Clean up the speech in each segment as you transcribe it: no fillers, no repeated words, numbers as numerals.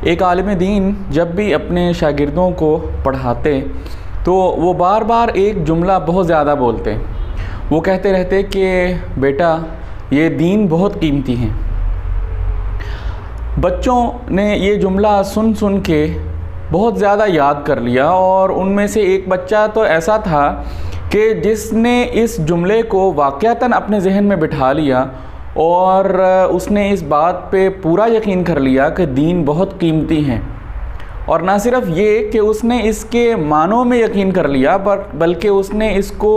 एक आलिम दीन जब भी अपने शागिर्दों को पढ़ाते तो वो बार बार एक जुमला बहुत ज़्यादा बोलते। वो कहते रहते कि बेटा ये दीन बहुत कीमती है। बच्चों ने ये जुमला सुन सुन के बहुत ज़्यादा याद कर लिया और उनमें से एक बच्चा तो ऐसा था कि जिसने इस जुमले को वाक़यातन अपने जहन में बिठा लिया और उसने इस बात पे पूरा यकीन कर लिया कि दीन बहुत कीमती है। और ना सिर्फ ये कि उसने इसके मानों में यकीन कर लिया बल्कि उसने इसको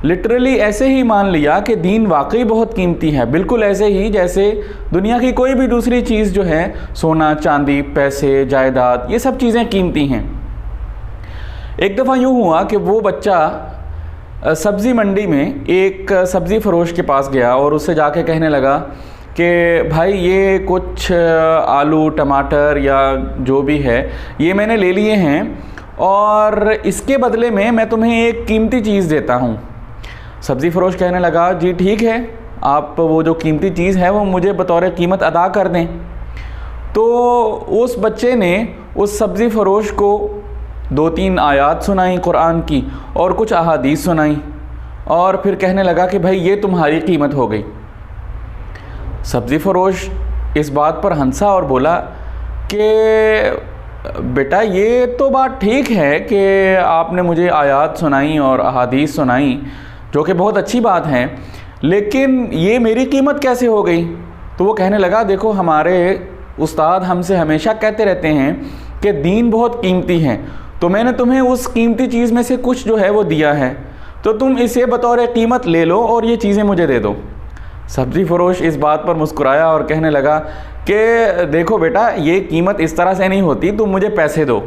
लिटरली ऐसे ही मान लिया कि दीन वाकई बहुत कीमती है, बिल्कुल ऐसे ही जैसे दुनिया की कोई भी दूसरी चीज़ जो है, सोना चांदी पैसे जायदाद, ये सब चीज़ें कीमती हैं। एक दफ़ा यूँ हुआ कि वो बच्चा सब्ज़ी मंडी में एक सब्ज़ी फ़रोश के पास गया और उससे जाके कहने लगा कि भाई ये कुछ आलू टमाटर या जो भी है ये मैंने ले लिए हैं और इसके बदले में मैं तुम्हें एक कीमती चीज़ देता हूँ। सब्ज़ी फ़रोश कहने लगा जी ठीक है, आप वो जो कीमती चीज़ है वो मुझे बतौर कीमत अदा कर दें। तो उस बच्चे ने उस सब्ज़ी फ़रोश को 2-3 आयात सुनाई कुरान की और कुछ अहादीस सुनाई और फिर कहने लगा कि भाई ये तुम्हारी कीमत हो गई। सब्ज़ी फ़रोश इस बात पर हंसा और बोला कि बेटा ये तो बात ठीक है कि आपने मुझे आयात सुनाई और अहादीस सुनाई, जो कि बहुत अच्छी बात है, लेकिन ये मेरी कीमत कैसे हो गई? तो वो कहने लगा देखो हमारे उस्ताद हमसे हमेशा कहते रहते हैं कि दीन बहुत कीमती है, तो मैंने तुम्हें उस कीमती चीज़ में से कुछ जो है वो दिया है, तो तुम इसे बतौर कीमत ले लो और ये चीज़ें मुझे दे दो। सब्ज़ी फ़रोश इस बात पर मुस्कुराया और कहने लगा कि देखो बेटा ये कीमत इस तरह से नहीं होती, तुम मुझे पैसे दो।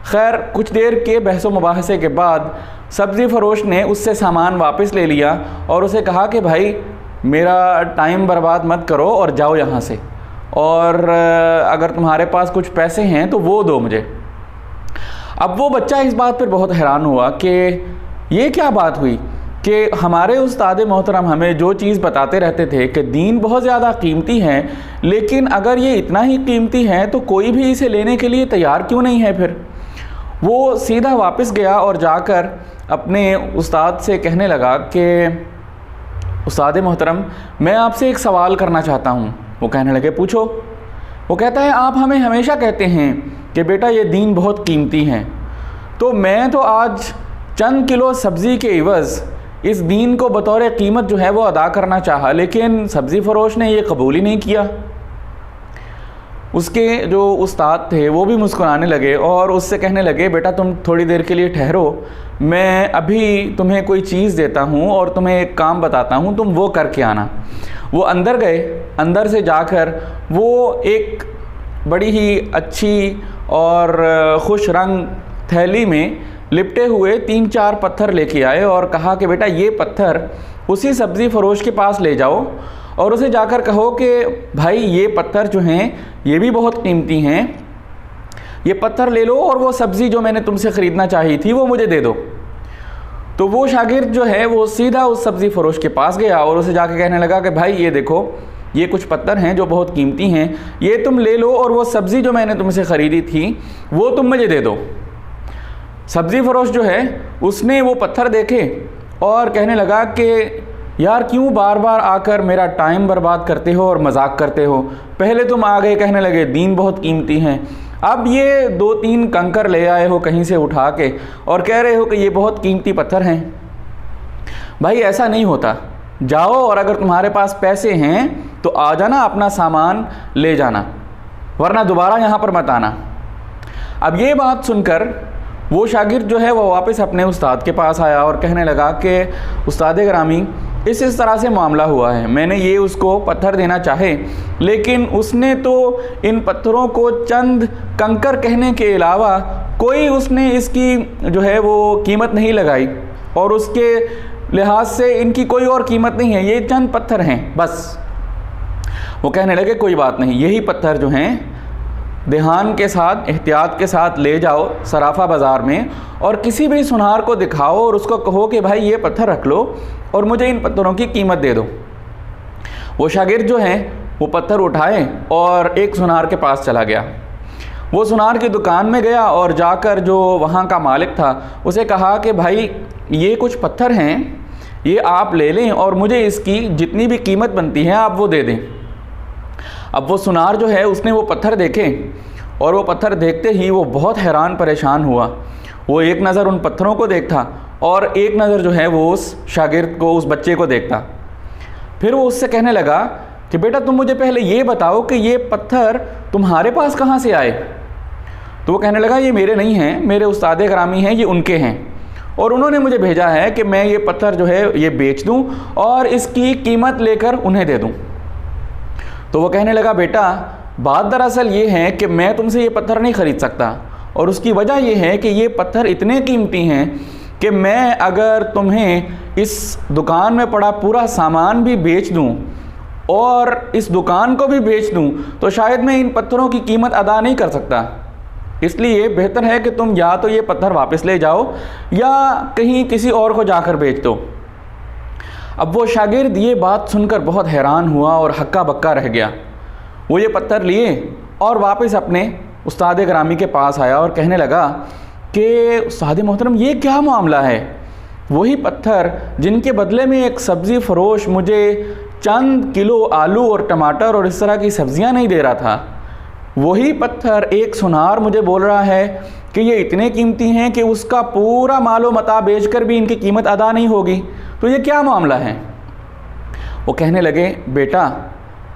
खैर कुछ देर के बहस व मुबाहसे के बाद सब्ज़ी फ़रोश ने उससे सामान वापस ले लिया और उसे कहा कि भाई मेरा टाइम बर्बाद मत करो और जाओ यहाँ से, और अगर तुम्हारे पास कुछ पैसे हैं तो वो दो मुझे। अब वो बच्चा इस बात पर बहुत हैरान हुआ कि ये क्या बात हुई कि हमारे उस्ताद मोहतरम हमें जो चीज़ बताते रहते थे कि दीन बहुत ज़्यादा कीमती है, लेकिन अगर ये इतना ही कीमती है तो कोई भी इसे लेने के लिए तैयार क्यों नहीं है। फिर वो सीधा वापस गया और जाकर अपने उस्ताद से कहने लगा कि उस्ताद मोहतरम मैं आपसे एक सवाल करना चाहता हूँ। वो कहने लगे पूछो। वो कहता है आप हमें हमेशा कहते हैं कि बेटा ये दीन बहुत कीमती है, तो मैं तो आज चंद किलो सब्ज़ी के इवज़ इस दीन को बतौर कीमत जो है वो अदा करना चाहा, लेकिन सब्ज़ी फ़रोश ने ये कबूल ही नहीं किया। उसके जो उस्ताद थे वो भी मुस्कुराने लगे और उससे कहने लगे बेटा तुम थोड़ी देर के लिए ठहरो, मैं अभी तुम्हें कोई चीज़ देता हूँ और तुम्हें एक काम बताता हूँ, तुम वो करके आना। वो अंदर गए, अंदर से जाकर वो एक बड़ी ही अच्छी और खुश रंग थैली में लिपटे हुए 3-4 पत्थर लेके आए और कहा कि बेटा ये पत्थर उसी सब्ज़ी फ़रोश के पास ले जाओ और उसे जाकर कहो कि भाई ये पत्थर जो हैं ये भी बहुत कीमती हैं, ये पत्थर ले लो और वो सब्ज़ी जो मैंने तुमसे ख़रीदना चाही थी वो मुझे दे दो। तो वो शागिर्द जो है वो सीधा उस सब्ज़ी फ़रोश के पास गया और उसे जाकर कहने लगा कि भाई ये देखो ये कुछ पत्थर हैं जो बहुत कीमती हैं, ये तुम ले लो और वो सब्ज़ी जो मैंने तुमसे ख़रीदी थी वो तुम मुझे दे दो। सब्ज़ी फ़रोश जो है उसने वो पत्थर देखे और कहने लगा कि यार क्यों बार बार आकर मेरा टाइम बर्बाद करते हो और मजाक करते हो। पहले तुम आ गए कहने लगे दीन बहुत कीमती है, अब ये 2-3 कंकर ले आए हो कहीं से उठा के और कह रहे हो कि ये बहुत कीमती पत्थर हैं। भाई ऐसा नहीं होता, जाओ और अगर तुम्हारे पास पैसे हैं तो आ जाना, अपना सामान ले जाना, वरना दोबारा यहाँ पर मत आना। अब ये बात सुनकर वो शागिर्द जो है वो वापस अपने उस्ताद के पास आया और कहने लगा कि उस्ताद गिरामी इस तरह से मामला हुआ है, मैंने ये उसको पत्थर देना चाहे लेकिन उसने तो इन पत्थरों को चंद कंकर कहने के अलावा कोई उसने इसकी जो है वो कीमत नहीं लगाई और उसके लिहाज से इनकी कोई और कीमत नहीं है, ये चंद पत्थर हैं बस। वो कहने लगे कोई बात नहीं, यही पत्थर जो हैं ध्यान के साथ एहतियात के साथ ले जाओ सराफा बाज़ार में और किसी भी सुनार को दिखाओ और उसको कहो कि भाई ये पत्थर रख लो और मुझे इन पत्थरों की कीमत दे दो। वो शागिर्द जो हैं वो पत्थर उठाए और एक सुनार के पास चला गया। वो सुनार की दुकान में गया और जाकर जो वहाँ का मालिक था उसे कहा कि भाई ये कुछ पत्थर हैं, ये आप ले लें और मुझे इसकी जितनी भी कीमत बनती है आप वो दे दें। अब वो सुनार जो है उसने वो पत्थर देखे और वो पत्थर देखते ही वो बहुत हैरान परेशान हुआ। वो एक नज़र उन पत्थरों को देखता और एक नज़र जो है वो उस शागिर्द को, उस बच्चे को देखता। फिर वो उससे कहने लगा कि बेटा तुम मुझे पहले ये बताओ कि ये पत्थर तुम्हारे पास कहाँ से आए। तो वो कहने लगा ये मेरे नहीं हैं, मेरे उस्ताद गिरामी हैं, ये उनके हैं और उन्होंने मुझे भेजा है कि मैं ये पत्थर जो है ये बेच दूं और इसकी कीमत लेकर उन्हें दे दूं। तो वो कहने लगा बेटा बात दरअसल ये है कि मैं तुमसे ये पत्थर नहीं ख़रीद सकता और उसकी वजह यह है कि ये पत्थर इतने कीमती हैं कि मैं अगर तुम्हें इस दुकान में पड़ा पूरा सामान भी बेच दूं और इस दुकान को भी बेच दूं तो शायद मैं इन पत्थरों की कीमत अदा नहीं कर सकता। इसलिए बेहतर है कि तुम या तो ये पत्थर वापस ले जाओ या कहीं किसी और को जाकर बेच दो। अब वो शागिर्द ये बात सुनकर बहुत हैरान हुआ और हक्का बक्का रह गया। वो ये पत्थर लिए और वापस अपने उस्ताद गिरामी के पास आया और कहने लगा कि उस्ताद मोहतरम ये क्या मामला है। वही पत्थर जिनके बदले में एक सब्ज़ी फ़रोश मुझे चंद किलो आलू और टमाटर और इस तरह की सब्ज़ियां नहीं दे रहा था, वही पत्थर एक सुनार मुझे बोल रहा है कि ये इतने कीमती हैं कि उसका पूरा मालो मता बेचकर भी इनकी कीमत अदा नहीं होगी। तो ये क्या मामला है। वो कहने लगे बेटा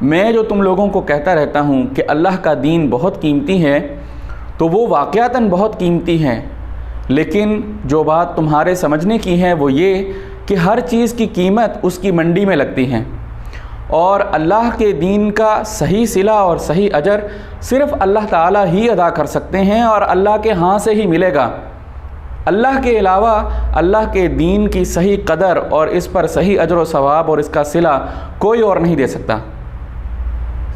मैं जो तुम लोगों को कहता रहता हूँ कि अल्लाह का दीन बहुत कीमती है तो वो वाक़यातन बहुत कीमती है, लेकिन जो बात तुम्हारे समझने की है वो ये कि हर चीज़ की कीमत उसकी मंडी में लगती है और अल्लाह के दीन का सही सिला और सही अजर सिर्फ़ अल्लाह ताला ही अदा कर सकते हैं और अल्लाह के हाँ से ही मिलेगा। अल्लाह के अलावा अल्लाह के दीन की सही कदर और इस पर सही अजर व सवाब और इसका सिला कोई और नहीं दे सकता।